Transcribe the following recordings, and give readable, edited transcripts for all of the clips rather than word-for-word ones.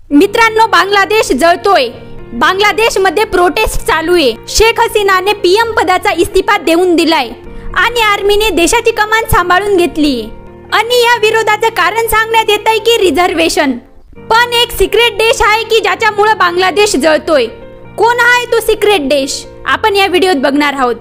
मित्रांनो, बांगलादेश जळतोय। बांगलादेशमध्ये प्रोटेस्ट चालू आहे। शेख हसीनाने पीएम पदाचा इस्तीफा देऊन दिलाय आणि आर्मीने देशाची कमान सांभाळून घेतली आणि या विरोधाचं कारण सांगण्यात येतंय की रिझर्वेशन। पण एक सिक्रेट देश आहे की ज्याच्यामुळे बांगलादेश जळतोय। कोण आहे तो सिक्रेट देश? आपण या व्हिडिओत बघणार आहोत।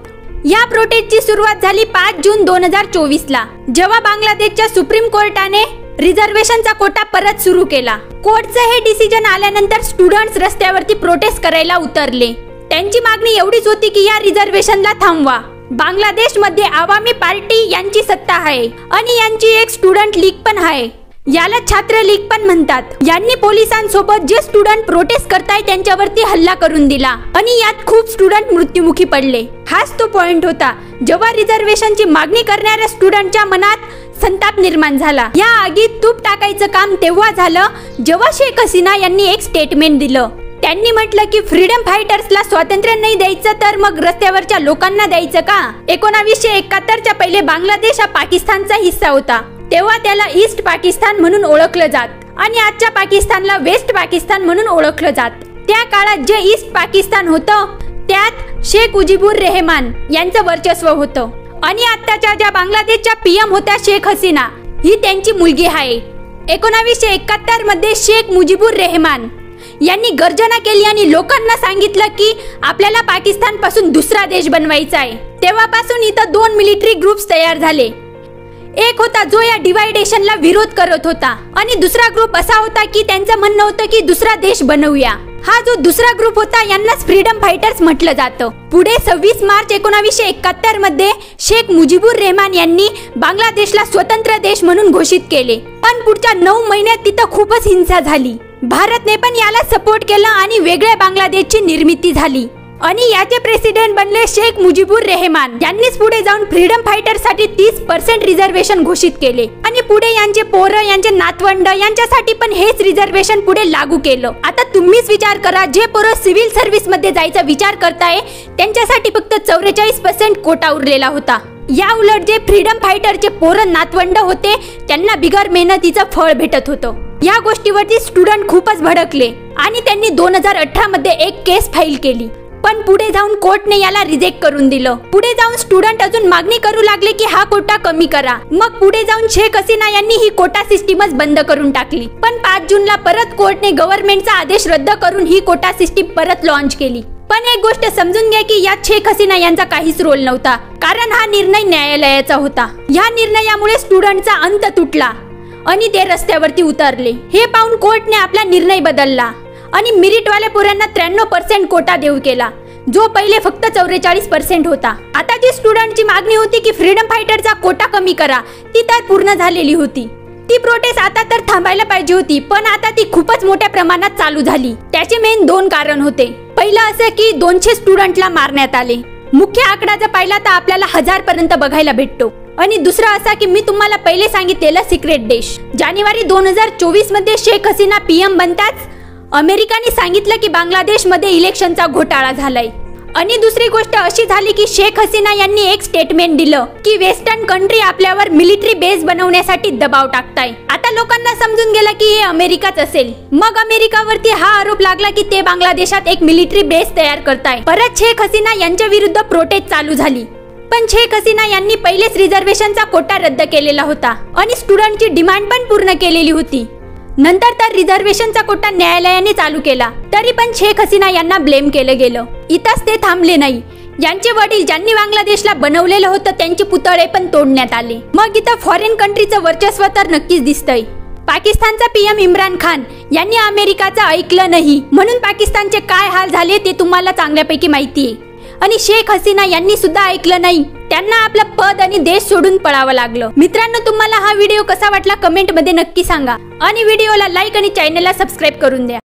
या प्रोटेस्टची सुरुवात झाली 5 जून 2024 ला, जेव्हा बांगलादेशच्या सुप्रीम कोर्टाने रिझर्वेशनचा कोटा परत सुरू केला। कोर्टचं हे डिसिजन आल्यानंतर स्टुडंट्स रस्त्यावरती प्रोटेस्ट करायला उतरले। त्यांची मागणी एवढीच होती की या रिझर्वेशनला थांबवा। बांगलादेशमध्ये आवामी पार्टी यांची सत्ता आहे आणि यांची एक स्टुडंट लीग पण आहे, याला छात्र लीग पण म्हणतात। यांनी पोलिसांसोबत जे स्टुडंट प्रोटेस्ट करताय त्यांच्यावरती हल्ला करून दिला आणि यात खूप स्टुडंट मृत्युमुखी पडले। हाच तो पॉइंट होता जेव्हा रिझर्वेशनची मागणी करणाऱ्या स्टुडंटच्या मनात संताप निर्माण झाला। या आगीत तूप टाकायचं काम तेव्हा झालं जेव्हा शेख हसीना यांनी एक स्टेटमेंट दिलं। त्यांनी म्हटलं की फ्रीडम फायटर्सला स्वातंत्र्य नाही द्यायचं तर मग रस्त्यावरच्या लोकांना द्यायचं का? 1971च्या पहिले बांगलादेश हा पाकिस्तानचा हिस्सा होता। तेव्हा त्याला ईस्ट पाकिस्तान म्हणून ओळखलं जात आणि आजच्या पाकिस्तानला वेस्ट पाकिस्तान म्हणून ओळखलं जात। त्या काळात जे ईस्ट पाकिस्तान होतं त्यात शेख मुजीबुर रहमान यांचं वर्चस्व होतं आणि आताच्या ज्या बांगलादेशच्या पीएम होत्या शेख हसीना, ही त्यांची मुलगी आहे। 1971 मध्ये शेख मुजीबुर रहमान यांनी गर्जना केली आणि लोकांना सांगितलं की आपल्याला पाकिस्तान पासून दुसरा देश बनवायचा आहे। तेव्हापासून इथं 2 मिलिटरी ग्रुप्स तयार झाले। एक होता जो या डिवायडेशनला विरोध करत होता आणि दुसरा ग्रुप असा होता की त्यांचं म्हणणं होतं की दुसरा देश बनवूया। हा जो दुसरा ग्रुप होता यांनाच फ्रीडम फायटर्स म्हटलं जातं। पुढे 26 मार्च 1971 मध्ये शेख मुजीबुर रहमान यांनी बांगलादेशला स्वतंत्र देश म्हणून घोषित केले। पण पुढच्या 9 महिन्यात तिथं खूपच हिंसा झाली। भारतने पण याला सपोर्ट केला आणि वेगळ्या बांगलादेशची निर्मिती झाली आणि याचे प्रेसिडेंट बनले शेख मुजीबुर रहमान। यांनीच पुढे जाऊन फ्रीडम फायटर साठी 30% रिझर्वेशन घोषित केले आणि पुढे यांचे पोरं, यांचे नातवंड यांच्यासाठी पण हेच रिझर्वेशन पुढे लागू केलं। आता तुम्हीच विचार करा, जे पोरं सिव्हिल सर्व्हिस मध्ये जायचा विचार करताय त्यांच्यासाठी फक्त 44% कोटा उरलेला होता। या उलट जे फ्रीडम फायटरचे पोरं, नातवंड होते त्यांना बिगर मेहनतीचं फळ भेटत होतं। या गोष्टीवरती स्टुडंट खूपच भडकले आणि त्यांनी 2018 मध्ये एक केस फाईल केली। पण पुढे जाऊन कोर्टने याला रिजेक्ट करून दिलं। पुढे जाऊन स्टुडंट अजून मागणी करू लागले की हा कोटा कमी करा। मग पुढे जाऊन शेख हसीना यांनी ही कोटा सिस्टीमच बंद करून टाकली। पण 5 जूनला परत कोर्टने गव्हर्नमेंटचा आदेश रद्द करून ही कोटा सिस्टीम परत लॉन्च केली। पण एक गोष्ट समजून घ्या की यात शेख हसीना यांचा काहीच रोल नव्हता, कारण हा निर्णय न्यायालयाचा होता। या निर्णयामुळे स्टुडंटचा अंत तुटला आणि ते रस्त्यावरती उतरले। हे पाहून कोर्टने आपला निर्णय बदलला आणि मेरिटवाल्या पोरांना 93% कोटा देऊ केला, जो पहिले फक्त 44% होता। आता जी स्टुडंटची मागणी होती की फ्रीडम फायटरचा कोटा कमी करा, ती तर पूर्ण झालेली होती। ती प्रोटेस्ट आता तर थांबायला पाहिजे होती, पण आता ती खूपच मोठ्या प्रमाणात चालू झाली। त्याचे मेन 2 कारण होते। पहिलं असं की 200 स्टुडंटला मारण्यात आले। मुख्य आकडा जर पाहिला तर आपल्याला 1000 पर्यंत बघायला भेटतो। आणि दुसरा असा की मी तुम्हाला पहिले सांगितलेलं सिक्रेट देश। जानेवारी 2024 मध्ये शेख हसीना पीएम बनताच अमेरिकाने सांगितलं की बांगलादेश मध्ये इलेक्शनचा घोटाळा झालाय। आणि दुसरी गोष्ट अशी झाली की शेख हसीना यांनी एक स्टेटमेंट दिलं की वेस्टर्न कंट्री आपल्यावर मिलिटरी बेस बनवण्यासाठी दबाव टाकताय। आता लोकांना समजून गेलं की हे अमेरिकाच असेल। मग अमेरिकावरती हा आरोप लागला की ते बांगलादेशात एक मिलिटरी बेस तयार करताय। परत शेख हसीना यांच्या विरुद्ध प्रोटेस्ट चालू झाली। पण शेख हसीना यांनी पहिलेच रिझर्वेशनचा कोटा रद्द केलेला होता आणि स्टुडंटची डिमांड पण पूर्ण केलेली होती। नंतर तर रिझर्वेशनचा कोटा न्यायालयाने चालू केला, तरी पण शेख हसीना यांना ब्लेम केलं गेलं। इथंच ते थांबले नाही, यांचे वडील ज्यांनी बांगलादेशला बनवलेलं होतं त्यांचे पुतळे पण तोडण्यात आले। मग इथं फॉरेन कंट्रीचं वर्चस्व तर नक्कीच दिसतंय। पाकिस्तानचा पीएम इम्रान खान यांनी अमेरिकाचं ऐकलं नाही, म्हणून पाकिस्तानचे काय हाल झाले ते तुम्हाला चांगल्यापैकी माहिती आहे। आणि शेख हसीना यांनी सुद्धा ऐकलं नाही, त्यांना आपलं पद आणि देश सोडून पळावं लागलं। मित्रांनो, तुम्हाला हा व्हिडिओ कसा वाटला कमेंट मध्ये नक्की सांगा आणि व्हिडिओला लाईक आणि चॅनलला सबस्क्राईब करून द्या।